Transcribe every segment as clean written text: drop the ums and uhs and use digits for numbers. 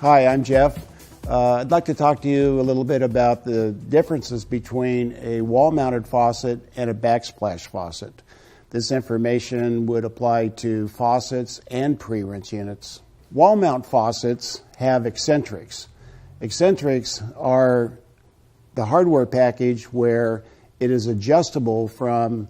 Hi, I'm Jeff. I'd like to talk to you a little bit about the differences between a wall-mounted faucet and a backsplash faucet. This information would apply to faucets and pre-rinse units. Wall-mount faucets have eccentrics. Eccentrics are the hardware package where it is adjustable from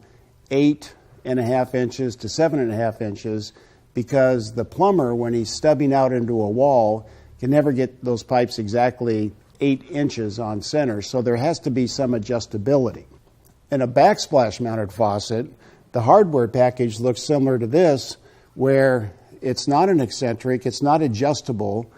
8.5 inches to 7.5 inches because the plumber, when he's stubbing out into a wall, can never get those pipes exactly 8 inches on center, so there has to be some adjustability. In a backsplash mounted faucet, the hardware package looks similar to this, where it's not an eccentric, it's not adjustable.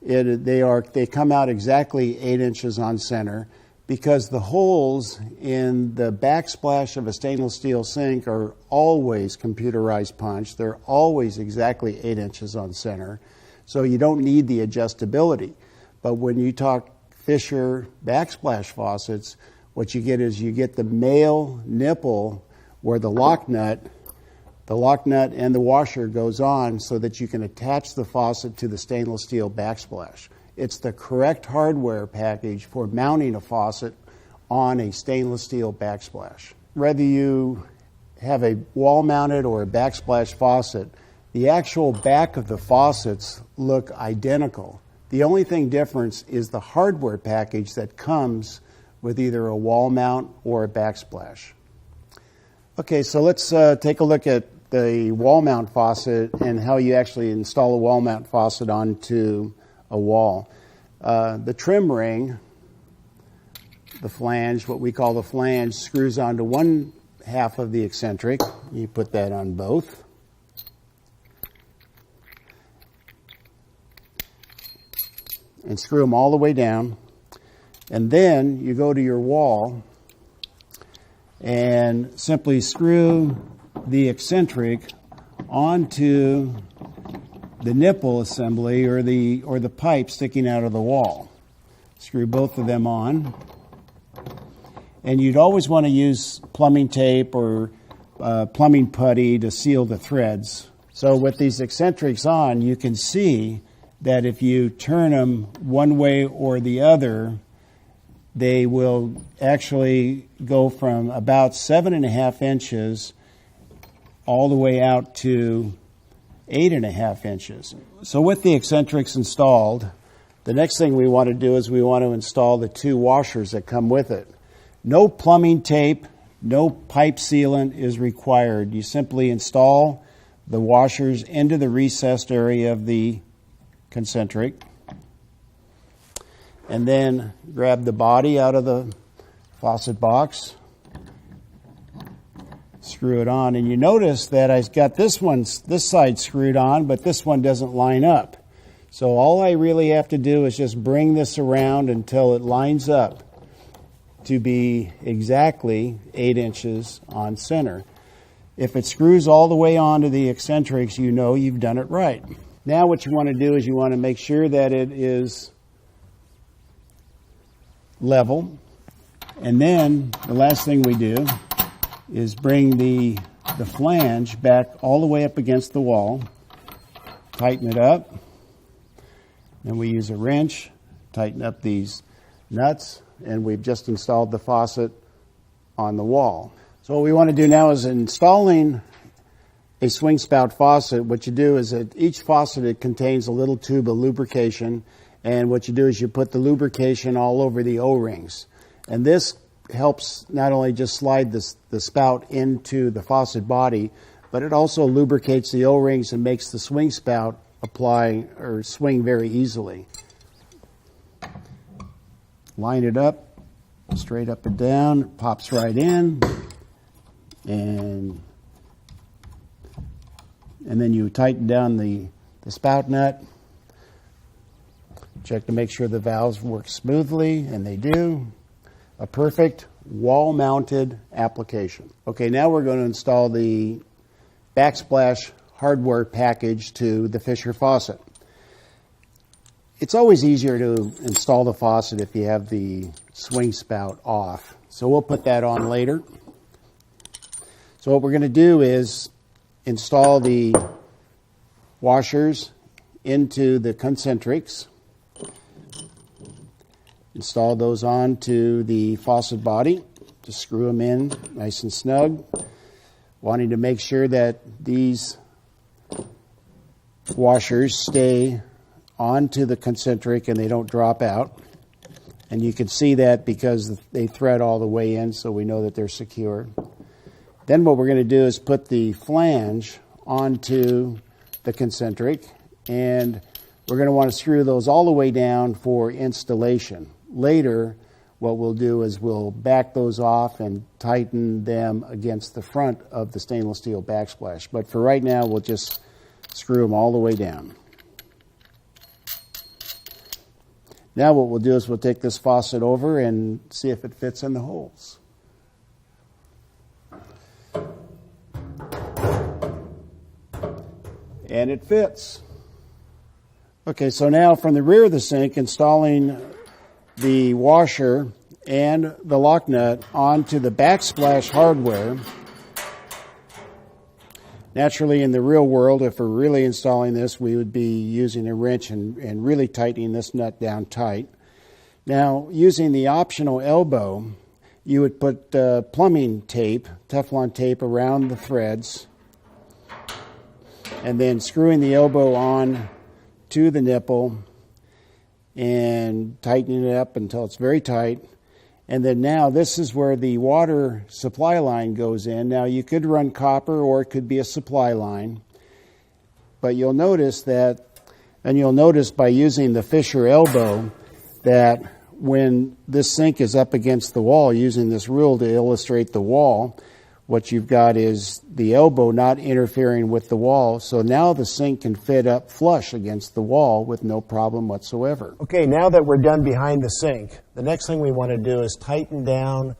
They come out exactly 8 inches on center because the holes in the backsplash of a stainless steel sink are always computerized punch. They're always exactly 8 inches on center. So you don't need the adjustability. But when you talk Fisher backsplash faucets, what you get is you get the male nipple where the lock nut and the washer goes on so that you can attach the faucet to the stainless steel backsplash. It's the correct hardware package for mounting a faucet on a stainless steel backsplash. Whether you have a wall-mounted or a backsplash faucet, the actual back of the faucets look identical. The only thing different is the hardware package that comes with either a wall mount or a backsplash. Okay, so let's take a look at the wall mount faucet and how you actually install a wall mount faucet onto a wall. The trim ring, the flange, what we call the flange, screws onto one half of the eccentric. You put that on both. And screw them all the way down. And then you go to your wall and simply screw the eccentric onto the nipple assembly or the pipe sticking out of the wall. Screw both of them on. And you'd always want to use plumbing tape or plumbing putty to seal the threads. So with these eccentrics on, you can see that if you turn them one way or the other, they will actually go from about 7.5 inches all the way out to 8.5 inches. So with the eccentrics installed, the next thing we want to do is we want to install the 2 washers that come with it. No plumbing tape, no pipe sealant is required. You simply install the washers into the recessed area of the concentric, and then grab the body out of the faucet box, screw it on, and you notice that I've got this side screwed on, but this one doesn't line up. So all I really have to do is just bring this around until it lines up to be exactly 8 inches on center. If it screws all the way onto the eccentrics, you know you've done it right. Now what you want to do is you want to make sure that it is level. And then the last thing we do is bring the flange back all the way up against the wall, tighten it up, and we use a wrench, tighten up these nuts, and we've just installed the faucet on the wall. So what we want to do now is installing a swing spout faucet. What you do is that each faucet, it contains a little tube of lubrication, and what you do is you put the lubrication all over the O-rings. And this helps not only just slide the spout into the faucet body, but it also lubricates the O-rings and makes the swing spout apply or swing very easily. Line it up, straight up and down, it pops right in, and then you tighten down the spout nut. Check to make sure the valves work smoothly, and they do. A perfect wall-mounted application. Okay, now we're going to install the Backsplash hardware package to the Fisher faucet. It's always easier to install the faucet if you have the swing spout off. So we'll put that on later. So what we're going to do is install the washers into the concentrics. Install those onto the faucet body. Just screw them in nice and snug. Wanting to make sure that these washers stay onto the concentric and they don't drop out. And you can see that because they thread all the way in, so we know that they're secure. Then what we're going to do is put the flange onto the concentric, and we're going to want to screw those all the way down for installation. Later, what we'll do is we'll back those off and tighten them against the front of the stainless steel backsplash. But for right now, we'll just screw them all the way down. Now what we'll do is we'll take this faucet over and see if it fits in the holes. And it fits. Okay, so now from the rear of the sink, installing the washer and the lock nut onto the backsplash hardware. Naturally, in the real world, if we're really installing this, we would be using a wrench and really tightening this nut down tight. Now, using the optional elbow, you would put plumbing tape, Teflon tape, around the threads, and then screwing the elbow on to the nipple and tightening it up until it's very tight. And then now this is where the water supply line goes in. Now you could run copper or it could be a supply line. But you'll notice that, and you'll notice by using the Fisher elbow, that when this sink is up against the wall, using this rule to illustrate the wall, what you've got is the elbow not interfering with the wall. So now the sink can fit up flush against the wall with no problem whatsoever. Okay, now that we're done behind the sink, the next thing we want to do is tighten down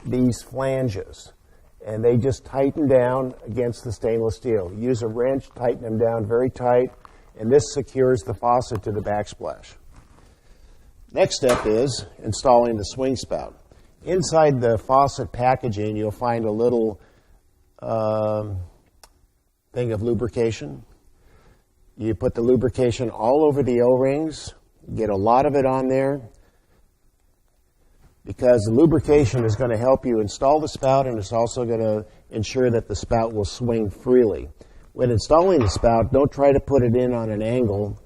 these flanges. And they just tighten down against the stainless steel. Use a wrench, tighten them down very tight, and this secures the faucet to the backsplash. Next step is installing the swing spout. Inside the faucet packaging, you'll find a little thing of lubrication. You put the lubrication all over the O-rings, get a lot of it on there, because the lubrication is going to help you install the spout, and it's also going to ensure that the spout will swing freely. When installing the spout, don't try to put it in on an angle.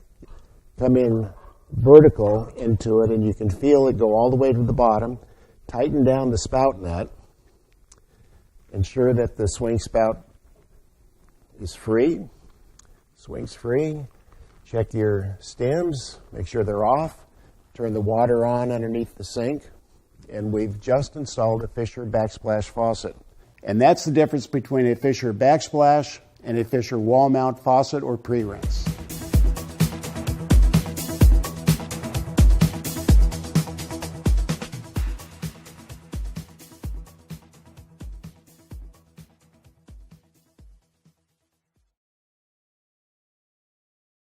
Come in vertical into it, and you can feel it go all the way to the bottom. Tighten down the spout nut. Ensure that the swing spout is free, swings free. Check your stems, make sure they're off. Turn the water on underneath the sink. And we've just installed a Fisher backsplash faucet. And that's the difference between a Fisher backsplash and a Fisher wall mount faucet or pre-rinse.